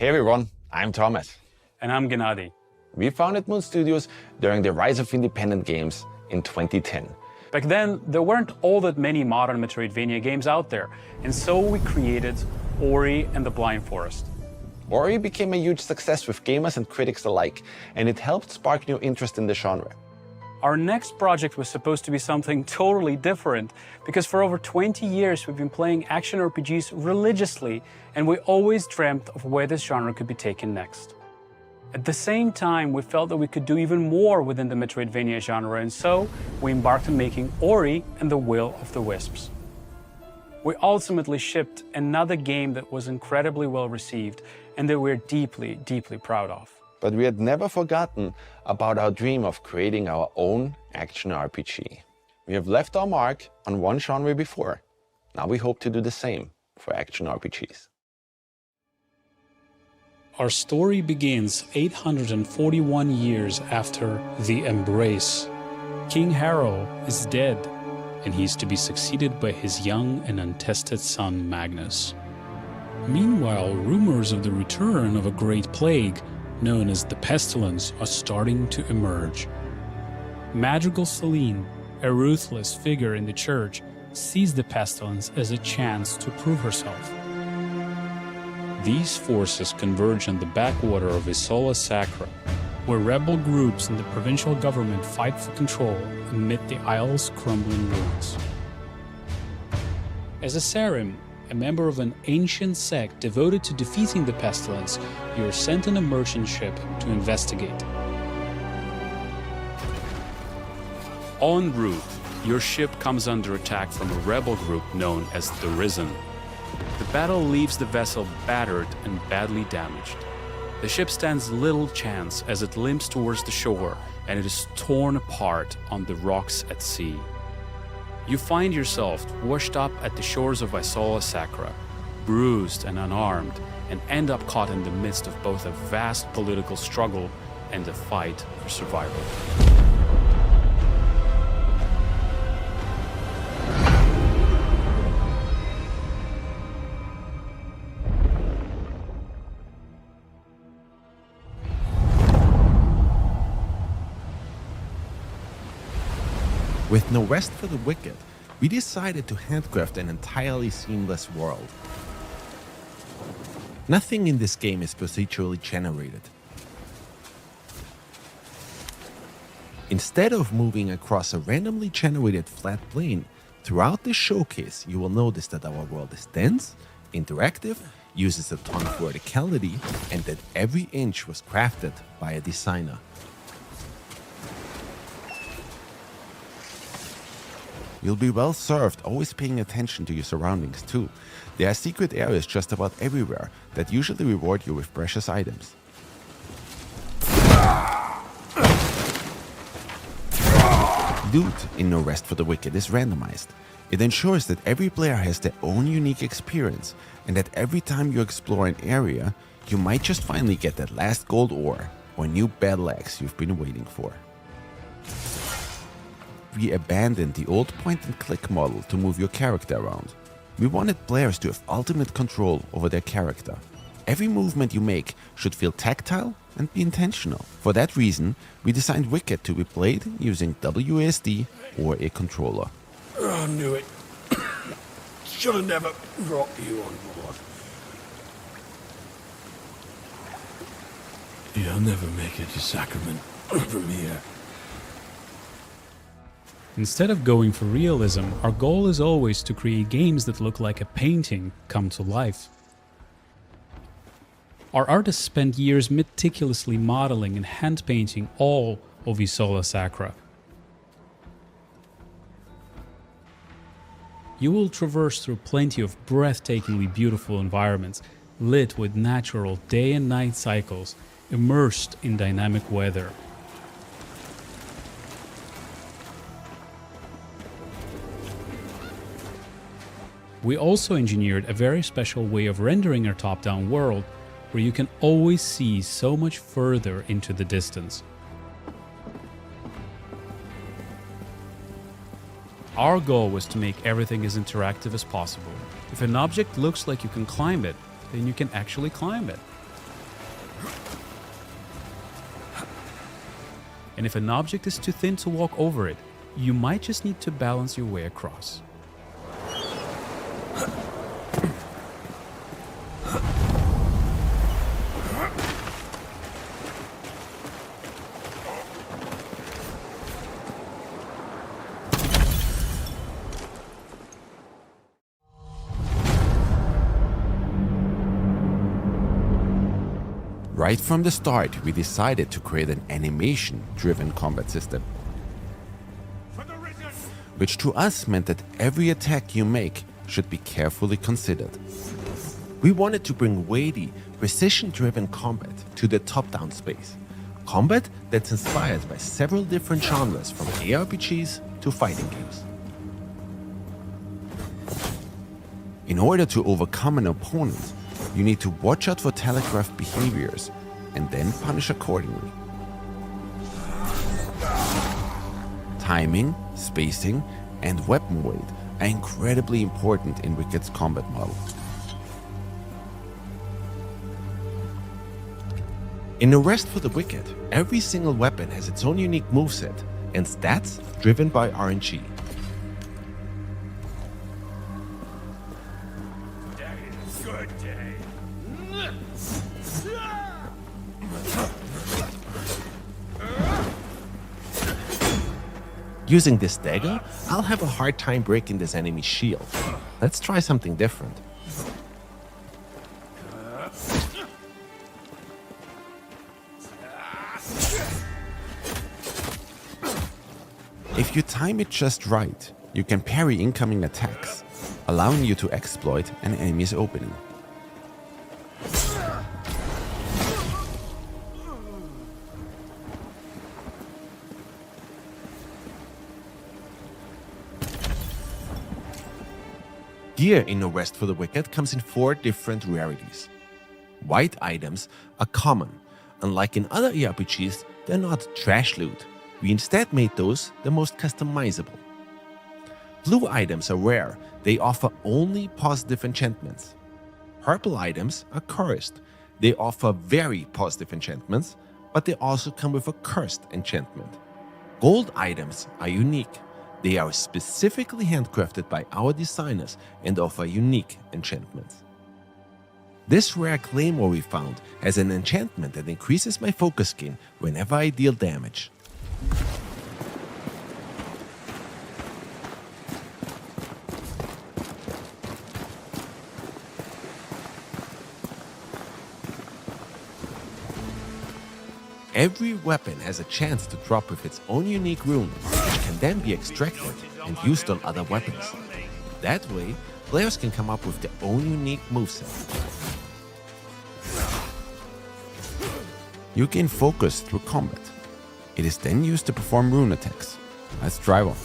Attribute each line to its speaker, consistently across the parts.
Speaker 1: Hey everyone, I'm Thomas.
Speaker 2: And I'm Gennadiy.
Speaker 1: We founded Moon Studios during the rise of independent games in 2010.
Speaker 2: Back then, there weren't all that many modern Metroidvania games out there, and so we created Ori and the Blind Forest.
Speaker 1: Ori became a huge success with gamers and critics alike, and it helped spark new interest in the genre.
Speaker 2: Our next project was supposed to be something totally different, because for over 20 years we've been playing action RPGs religiously, and we always dreamt of where this genre could be taken next. At the same time, we felt that we could do even more within the Metroidvania genre, and so we embarked on making Ori and the Will of the Wisps. We ultimately shipped another game that was incredibly well received and that we're deeply, deeply proud of.
Speaker 1: But we had never forgotten about our dream of creating our own action RPG. We have left our mark on one genre before. Now we hope to do the same for action RPGs.
Speaker 3: Our story begins 841 years after the Embrace. King Harald is dead, and he's to be succeeded by his young and untested son Magnus. Meanwhile, rumors of the return of a great plague, known as the Pestilence, are starting to emerge. Madrigal Celine, a ruthless figure in the church, sees the Pestilence as a chance to prove herself. These forces converge on the backwater of Isola Sacra, where rebel groups and the provincial government fight for control amid the isle's crumbling ruins. As a Sarim, a member of an ancient sect devoted to defeating the Pestilence, you are sent on a merchant ship to investigate. En route, your ship comes under attack from a rebel group known as the Risen. The battle leaves the vessel battered and badly damaged. The ship stands little chance as it limps towards the shore, and it is torn apart on the rocks at sea. You find yourself washed up at the shores of Isola Sacra, bruised and unarmed, and end up caught in the midst of both a vast political struggle and a fight for survival.
Speaker 4: With no rest for the wicked, we decided to handcraft an entirely seamless world. Nothing in this game is procedurally generated. Instead of moving across a randomly generated flat plane, throughout this showcase you will notice that our world is dense, interactive, uses a ton of verticality, and that every inch was crafted by a designer. You'll be well served always paying attention to your surroundings too. There are secret areas just about everywhere that usually reward you with precious items. Loot in No Rest for the Wicked is randomized. It ensures that every player has their own unique experience, and that every time you explore an area, you might just finally get that last gold ore or new battle axe you've been waiting for. We abandoned the old point-and-click model to move your character around. We wanted players to have ultimate control over their character. Every movement you make should feel tactile and be intentional. For that reason, we designed Wicked to be played using WASD or a controller.
Speaker 5: I knew it. Should have never brought you on board. You'll never make it to Sacrament from here.
Speaker 3: Instead of going for realism, our goal is always to create games that look like a painting come to life. Our artists spent years meticulously modeling and hand-painting all of Isola Sacra. You will traverse through plenty of breathtakingly beautiful environments, lit with natural day and night cycles, immersed in dynamic weather. We also engineered a very special way of rendering our top-down world, where you can always see so much further into the distance. Our goal was to make everything as interactive as possible. If an object looks like you can climb it, then you can actually climb it. and if an object is too thin to walk over it, you might just need to balance your way across.
Speaker 4: Right from the start, we decided to create an animation-driven combat system, which to us meant that every attack you make should be carefully considered. We wanted to bring weighty, precision-driven combat to the top-down space. Combat that's inspired by several different genres from ARPGs to fighting games. In order to overcome an opponent, you need to watch out for telegraphed behaviors and then punish accordingly. Timing, spacing, and weapon weight are incredibly important in Wicked's combat model. In Arrest for the Wicked, every single weapon has its own unique moveset and stats driven by RNG. Using this dagger, I'll have a hard time breaking this enemy's shield. Let's try something different. If you time it just right, you can parry incoming attacks, allowing you to exploit an enemy's opening. Gear in Arrest for the Wicked comes in 4 different rarities. White items are common. Unlike in other ARPGs, they're not trash loot. We instead made those the most customizable. Blue items are rare. They offer only positive enchantments. Purple items are cursed. They offer very positive enchantments, but they also come with a cursed enchantment. Gold items are unique. They are specifically handcrafted by our designers and offer unique enchantments. This rare claymore we found has an enchantment that increases my focus gain whenever I deal damage. Every weapon has a chance to drop with its own unique rune, which can then be extracted and used on other weapons. That way, players can come up with their own unique moveset. You gain focus through combat. It is then used to perform rune attacks. Let's try one.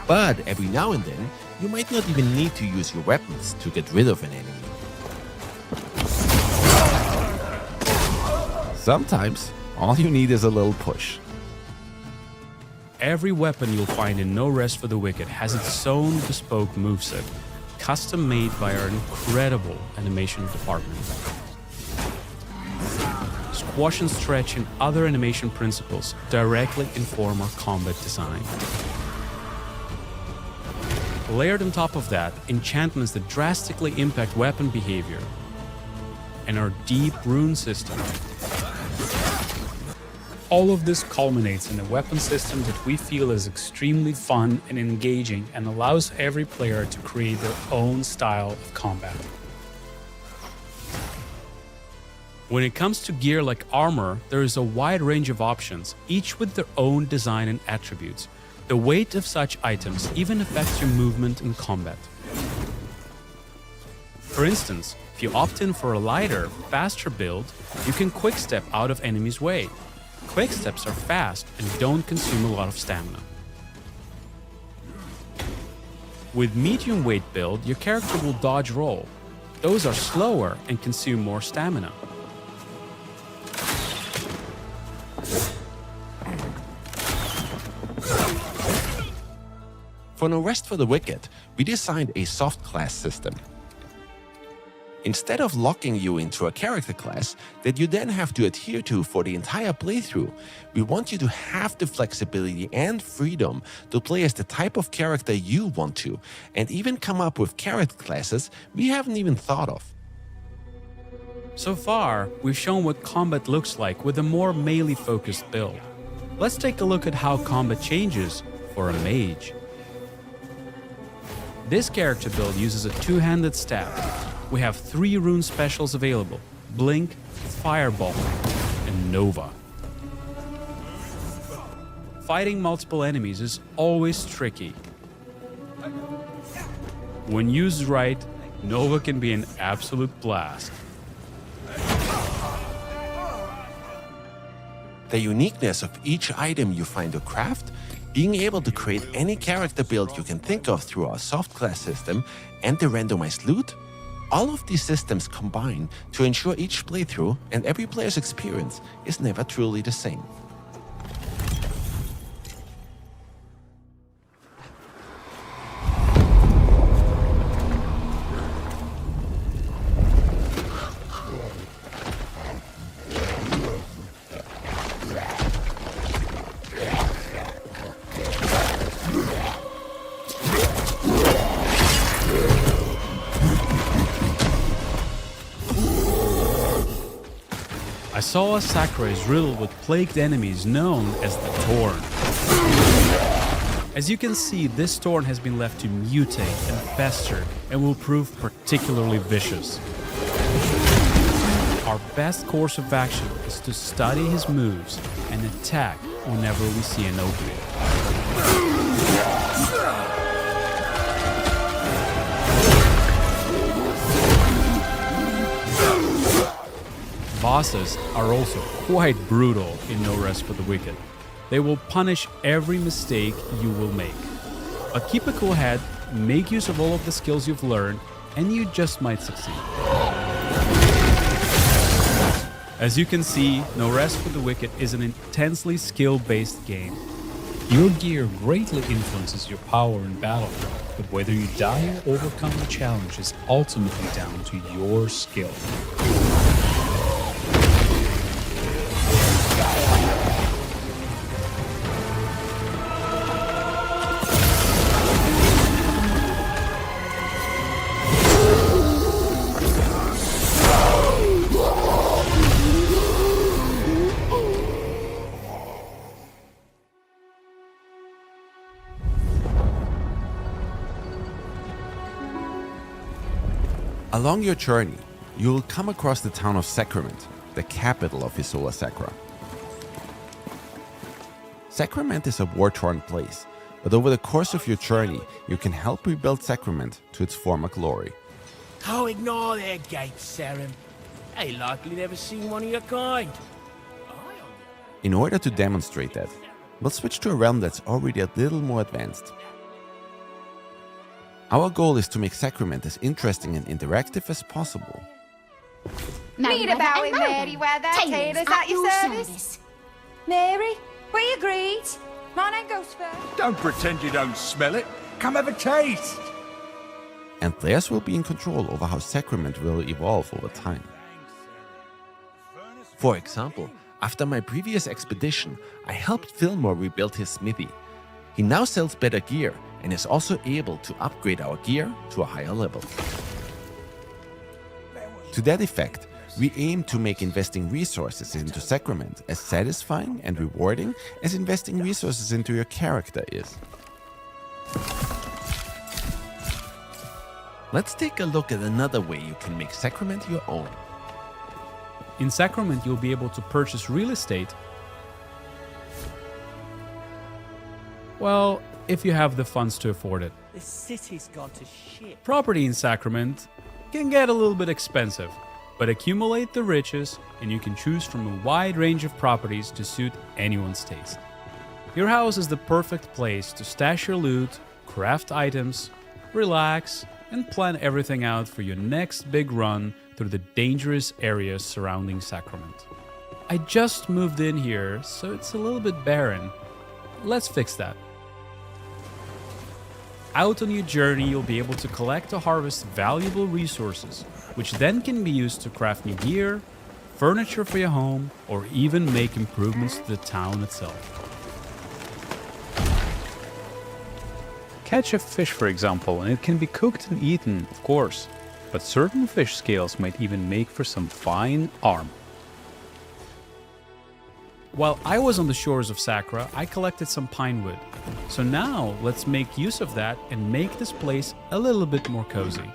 Speaker 4: But every now and then, you might not even need to use your weapons to get rid of an enemy. Sometimes, all you need is a little push.
Speaker 3: Every weapon you'll find in No Rest for the Wicked has its own bespoke moveset, custom made by our incredible animation department. Squash and stretch and other animation principles directly inform our combat design. Layered on top of that, enchantments that drastically impact weapon behavior, and our deep rune system. All of this culminates in a weapon system that we feel is extremely fun and engaging and allows every player to create their own style of combat. When it comes to gear like armor, there is a wide range of options, each with their own design and attributes. The weight of such items even affects your movement in combat. For instance, if you opt in for a lighter, faster build, you can quick step out of enemies' way. Quick steps are fast and don't consume a lot of stamina. With medium weight build, your character will dodge roll. Those are slower and consume more stamina.
Speaker 4: For No Rest for the Wicked, we designed a soft class system. Instead of locking you into a character class that you then have to adhere to for the entire playthrough, we want you to have the flexibility and freedom to play as the type of character you want to, and even come up with character classes we haven't even thought of.
Speaker 3: So far, we've shown what combat looks like with a more melee-focused build. Let's take a look at how combat changes for a mage. This character build uses a two-handed staff. We have 3 rune specials available: Blink, Fireball, and Nova. Fighting multiple enemies is always tricky. When used right, Nova can be an absolute blast.
Speaker 4: The uniqueness of each item you find or craft, being able to create any character build you can think of through our soft class system, and the randomized loot, all of these systems combine to ensure each playthrough and every player's experience is never truly the same.
Speaker 3: Saw Sacra is riddled with plagued enemies known as the Torn. As you can see, this Torn has been left to mutate and fester and will prove particularly vicious. Our best course of action is to study his moves and attack whenever we see an opening. Bosses are also quite brutal in No Rest for the Wicked. They will punish every mistake you will make. But keep a cool head, make use of all of the skills you've learned, and you just might succeed. As you can see, No Rest for the Wicked is an intensely skill-based game. Your gear greatly influences your power in battle, but whether you die or overcome the challenge is ultimately down to your skill.
Speaker 4: Along your journey, you will come across the town of Sacrament, the capital of Isola Sacra. Sacrament is a war-torn place, but over the course of your journey, you can help rebuild Sacrament to its former glory.
Speaker 5: Oh, ignore their gates, Saren. They likely never seen one of your kind.
Speaker 4: In order to demonstrate that, we'll switch to a realm that's already a little more advanced. Our goal is to make Sacrament as interesting and interactive as possible.
Speaker 6: Read about it, Mary, where their tailor's at your service. Mary, we agreed. My name goes first.
Speaker 7: Don't pretend you don't smell it. Come have a taste.
Speaker 4: And players will be in control over how Sacrament will evolve over time. For example, after my previous expedition, I helped Fillmore rebuild his smithy. He now sells better gear and is also able to upgrade our gear to a higher level. To that effect, we aim to make investing resources into Sacrament as satisfying and rewarding as investing resources into your character is. Let's take a look at another way you can make Sacrament your own.
Speaker 3: In Sacrament, you'll be able to purchase real estate. Well, if you have the funds to afford it.
Speaker 5: The city's gone to shit.
Speaker 3: Property in Sacrament can get a little bit expensive, but accumulate the riches and you can choose from a wide range of properties to suit anyone's taste. Your house is the perfect place to stash your loot, craft items, relax, and plan everything out for your next big run through the dangerous areas surrounding Sacrament. I just moved in here, so it's a little bit barren. Let's fix that. Out on your journey, you'll be able to collect or harvest valuable resources, which then can be used to craft new gear, furniture for your home, or even make improvements to the town itself. Catch a fish, for example, and it can be cooked and eaten, of course, but certain fish scales might even make for some fine armor. While I was on the shores of Sacra, I collected some pine wood. So now let's make use of that and make this place a little bit more cozy.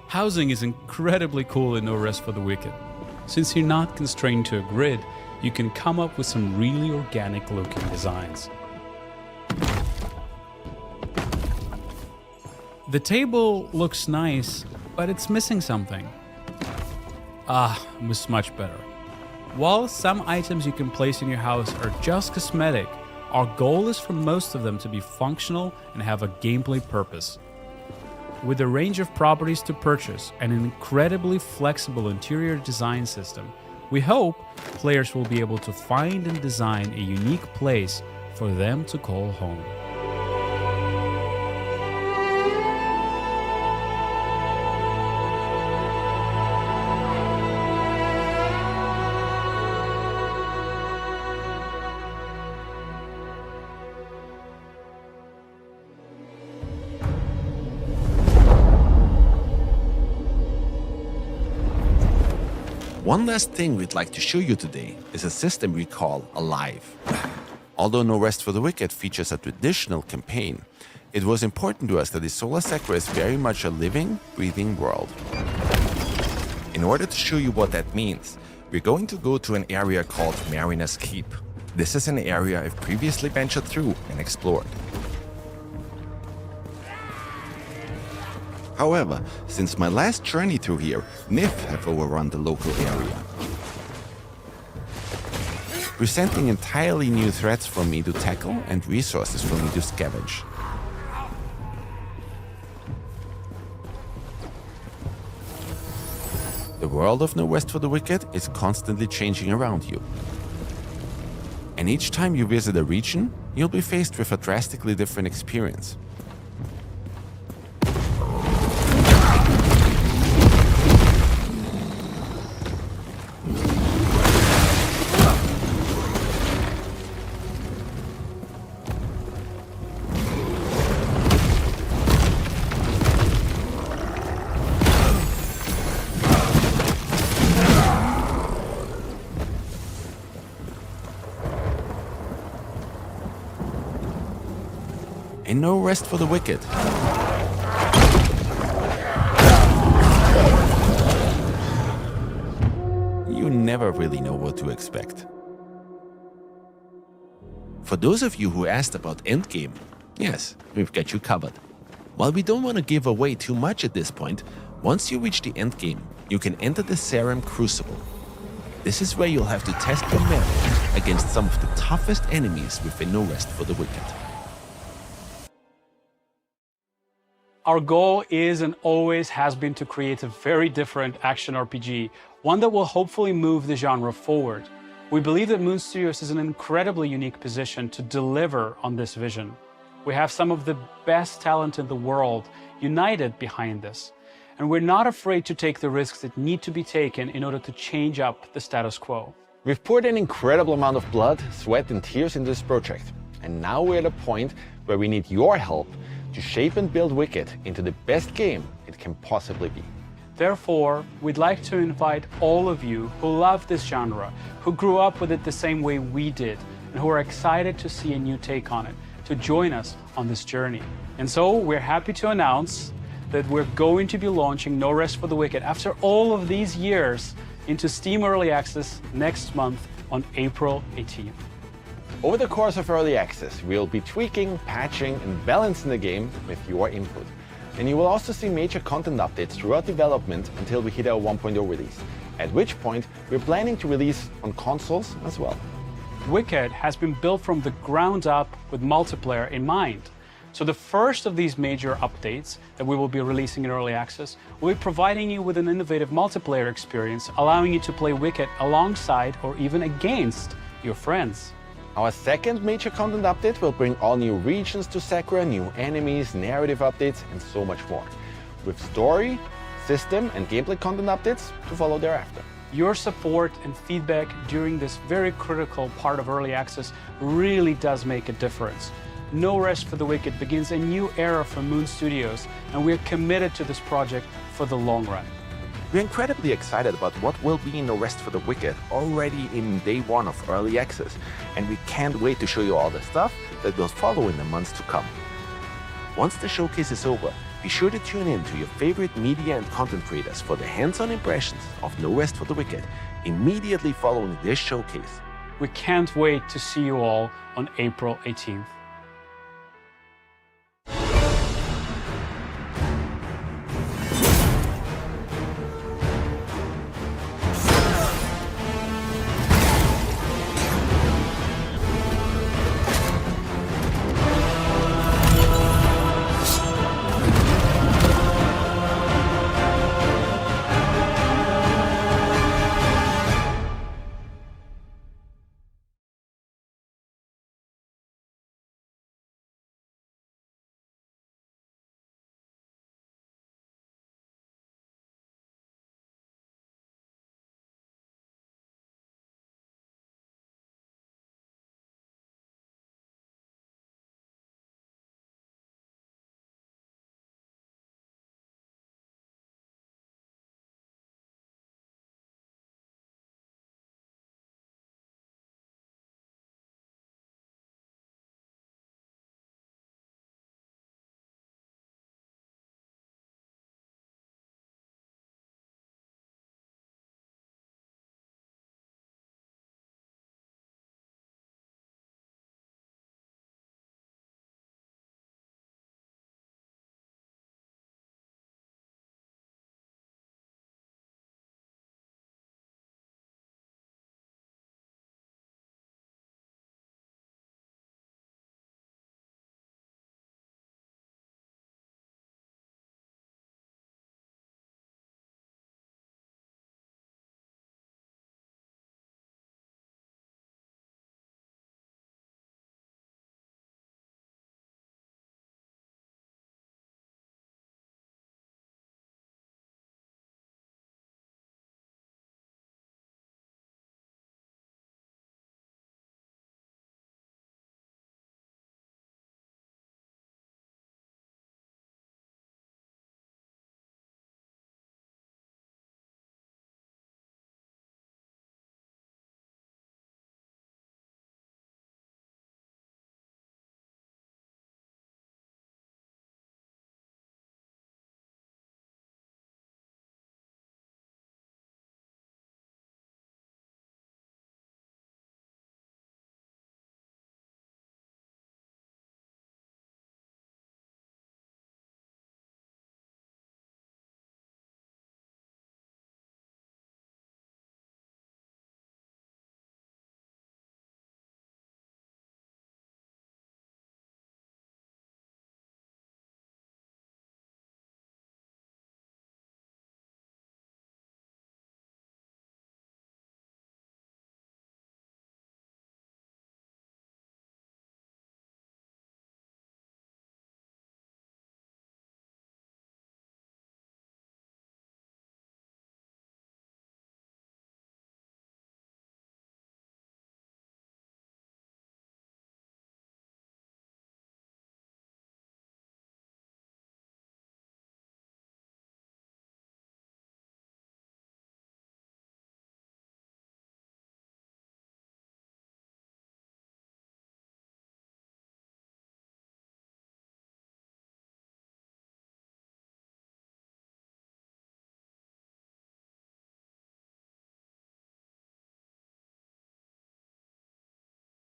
Speaker 3: Housing is incredibly cool in No Rest for the Wicked. Since you're not constrained to a grid, you can come up with some really organic looking designs. The table looks nice, but it's missing something. It was much better. While some items you can place in your house are just cosmetic, our goal is for most of them to be functional and have a gameplay purpose. With a range of properties to purchase and an incredibly flexible interior design system, we hope players will be able to find and design a unique place for them to call home.
Speaker 4: One last thing we'd like to show you today is a system we call Alive. Although No Rest for the Wicked features a traditional campaign, it was important to us that the Solar Sacra is very much a living, breathing world. In order to show you what that means, we're going to go to an area called Mariner's Keep. This is an area I've previously ventured through and explored. However, since my last journey through here, Nif have overrun the local area, presenting entirely new threats for me to tackle and resources for me to scavenge. The world of No Rest for the Wicked is constantly changing around you. And each time you visit a region, you'll be faced with a drastically different experience. And no rest for the wicked. You never really know what to expect. For those of you who asked about endgame, yes, we've got you covered. While we don't want to give away too much at this point, once you reach the endgame, you can enter the Sacrament Crucible. This is where you'll have to test your metal against some of the toughest enemies within No Rest for the Wicked.
Speaker 2: Our goal is and always has been to create a very different action RPG, one that will hopefully move the genre forward. We believe that Moon Studios is in an incredibly unique position to deliver on this vision. We have some of the best talent in the world united behind this, and we're not afraid to take the risks that need to be taken in order to change up the status quo.
Speaker 1: We've poured an incredible amount of blood, sweat and tears into this project, and now we're at a point where we need your help to shape and build Wicked into the best game it can possibly be.
Speaker 2: Therefore, we'd like to invite all of you who love this genre, who grew up with it the same way we did, and who are excited to see a new take on it, to join us on this journey. And so we're happy to announce that we're going to be launching No Rest for the Wicked after all of these years into Steam Early Access next month on April 18th.
Speaker 1: Over the course of Early Access, we'll be tweaking, patching and balancing the game with your input. And you will also see major content updates throughout development until we hit our 1.0 release, at which point we're planning to release on consoles as well.
Speaker 2: Wicked has been built from the ground up with multiplayer in mind. So the first of these major updates that we will be releasing in Early Access will be providing you with an innovative multiplayer experience, allowing you to play Wicked alongside or even against your friends.
Speaker 1: Our second major content update will bring all new regions to Sacra, new enemies, narrative updates, and so much more, with story, system, and gameplay content updates to follow thereafter.
Speaker 2: Your support and feedback during this very critical part of early access really does make a difference. No Rest for the Wicked begins a new era for Moon Studios, and we're committed to this project for the long run.
Speaker 4: We're incredibly excited about what will be No Rest for the Wicked already in day one of early access, and we can't wait to show you all the stuff that will follow in the months to come. Once the showcase is over, be sure to tune in to your favorite media and content creators for the hands-on impressions of No Rest for the Wicked immediately following this showcase.
Speaker 2: We can't wait to see you all on April 18th.